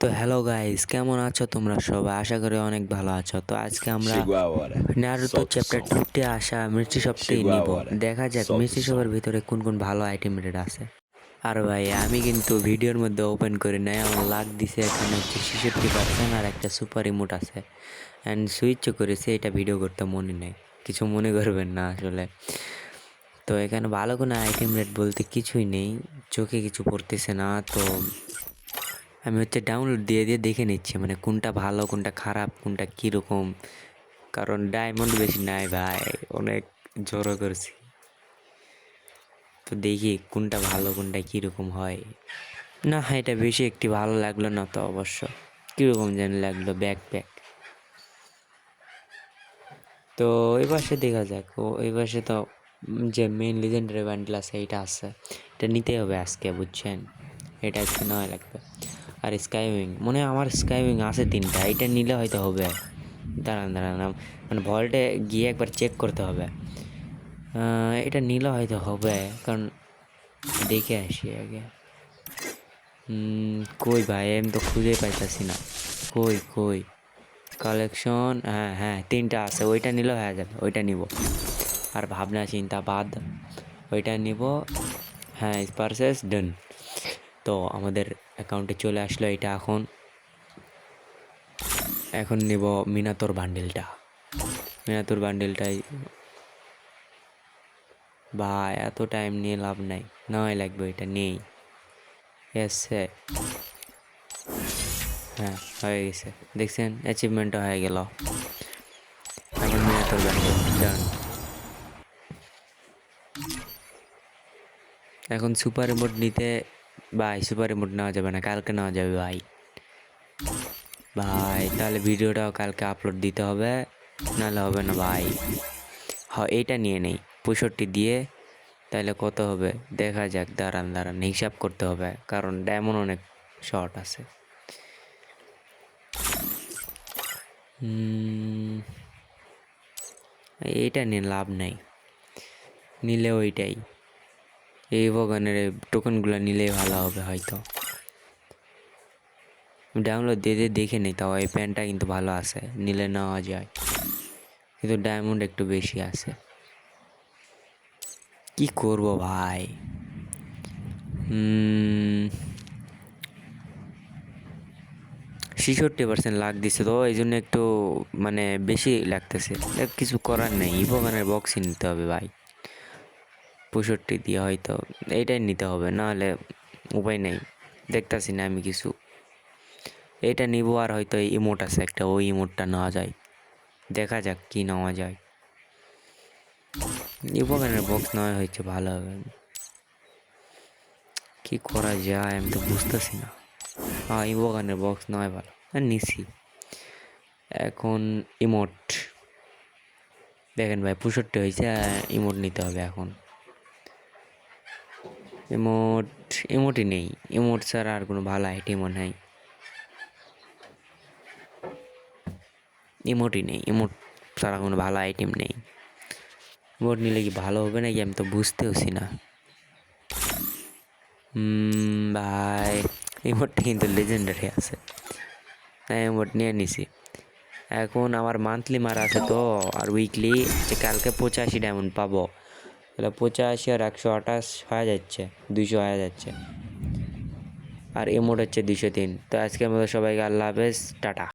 তো hello guys, কেমন আছো তোমরা সবাই? আশা করি অনেক ভালো আছো। তো আজকে আমরা Chegou a hora. Naruto Solta o chapter som. 2 আসা মিষ্টি শপটাই Chegou a নিব। hora. দেখা যাক Solta o মিষ্টি som. শপের ভিতরে কোন কোন ভালো আইটেম রেট আছে। আর ভাই আমি কিন্তু ভিডিওর মধ্যে ওপেন করি নাই, আমার লাগ দিছে এখানে হচ্ছে 66% আর একটা সুপার রিমোট আছে অ্যান্ড সুইচও করেছে। এটা ভিডিও করতে মনে নেই, কিছু মনে করবেন না আসলে। তো এখানে ভালো কোনো আইটেম রেট বলতে কিছুই নেই, চোখে কিছু পড়তেছে না। তো আমি হচ্ছে ডাউনলোড দিয়ে দেখে নিচ্ছি মানে কোনটা ভালো কোনটা খারাপ কোনটা কীরকম, কারণ ডায়মন্ড বেশি নাই ভাই, অনেক জড়ো করছি। তো দেখি কোনটা ভালো কোনটা কীরকম হয়। না এটা বেশি একটি ভালো লাগলো না তো, অবশ্য কীরকম যেন লাগলো ব্যাকপ্যাক। তো এই পাশে দেখা যাক, এই পাশে তো যে মেইন লিজেন্ডারি বান্ডেল আছে এটা আছে, এটা নিতেই হবে আজকে, বুঝছেন? এটা আজকে নেওয়া লাগবে। আর স্কাইউইং মনে হয় আমার স্কাইউইং আছে 3টা, এটা নিলে হয়তো হবে। দাঁড়ান মানে ভল্টে গিয়ে একবার চেক করতে হবে। এটা নিলে হয়তো হবে, কারণ দেখে আসি আগে। কই ভাই, আমি তো খুঁজে পাইতাছি না। কই কালেকশন, হ্যাঁ 3টা আছে, ওইটা নিলেও হয়ে যাবে, ওইটা নিব। আর ভাবনা চিন্তা বাদ, ওইটা নিব। হ্যাঁ পারচেস ডান। তো আমাদের অ্যাকাউন্টে চলে আসলো এটা। এখন নিব মিনাতোর বান্ডেলটাই। ভাই এত টাইম নিয়ে লাভ নাই, নয় লাগবে, এটা নেই। এসে হ্যাঁ হয়ে গেছে, দেখছেন অ্যাচিভমেন্টও হয়ে গেল। এখন মিনাতোর বান্ডেল ডান। এখন সুপার রিমোট নিতে, ভাই সুপার রিমোট নেওয়া যাবে না, কালকে নেওয়া যাবে ভাই। তাহলে ভিডিওটাও কালকে আপলোড দিতে হবে, নাহলে হবে না ভাই। এইটা নিয়ে নেই 65 দিয়ে, তাহলে কত হবে দেখা যাক। দাঁড়ান হিসাব করতে হবে, কারণ ডায়মন্ড অনেক শর্ট আছে। এইটা নিয়ে লাভ নাই, নিলে ওইটাই, এই ভগানের টোকেনগুলো নিলেই ভালো হবে হয়তো। ডাউনলোড দিয়ে দেখে নেই, তাও এই প্যান্টটা কিন্তু ভালো আছে, নিলে নেওয়া যায়, কিন্তু ডায়মন্ড একটু বেশি আছে। কি করব ভাই? 66% লাগ দিছে, তো এই জন্য একটু মানে বেশি লাগতেছে। কিছু করার নেই, ইভোগানের বক্সই নিতে হবে ভাই। 65 দিয়ে হয়তো এইটাই নিতে হবে, নাহলে উপায় নেই, দেখতেছি না আমি কিছু। এইটা নিব, আর হয়তো ইমোট আছে একটা, ওই ইমোটটা নেওয়া যায়, দেখা যাক কি নেওয়া যায়। ইভোগানের বক্স নেওয়া হয়েছে ভালো হবে। কি করা যায় আমি তো বুঝতেছি না। ইভোগানের বক্স নয় ভালো, নিছি। এখন ইমোট দেখেন ভাই, 65 হয়েছে, ইমোট নিতে হবে এখন। ইমোটই নেই, ইমোট ছাড়া আর কোনো ভালো আইটেমও নাই। ইমোট ছাড়া কোনো ভালো আইটেম নেই। ইমোট নিলে কি ভালো হবে নাকি আমি তো বুঝতেওছি না। ভাই ইমোটটা কিন্তু লেজেন্ডারি আছে, ইমোট নিয়ে নিছি। এখন আমার মান্থলি মারা আছে তো, আর উইকলি যে কালকে 85 ডায়মন্ড পাবো, তাহলে 85 আর 128 হয়ে যাচ্ছে, 200 হয়ে যাচ্ছে। আর ইমোট হচ্ছে 203। তো আজকের মতো সবাইকে আল্লাহ হাফেজ, টাটা।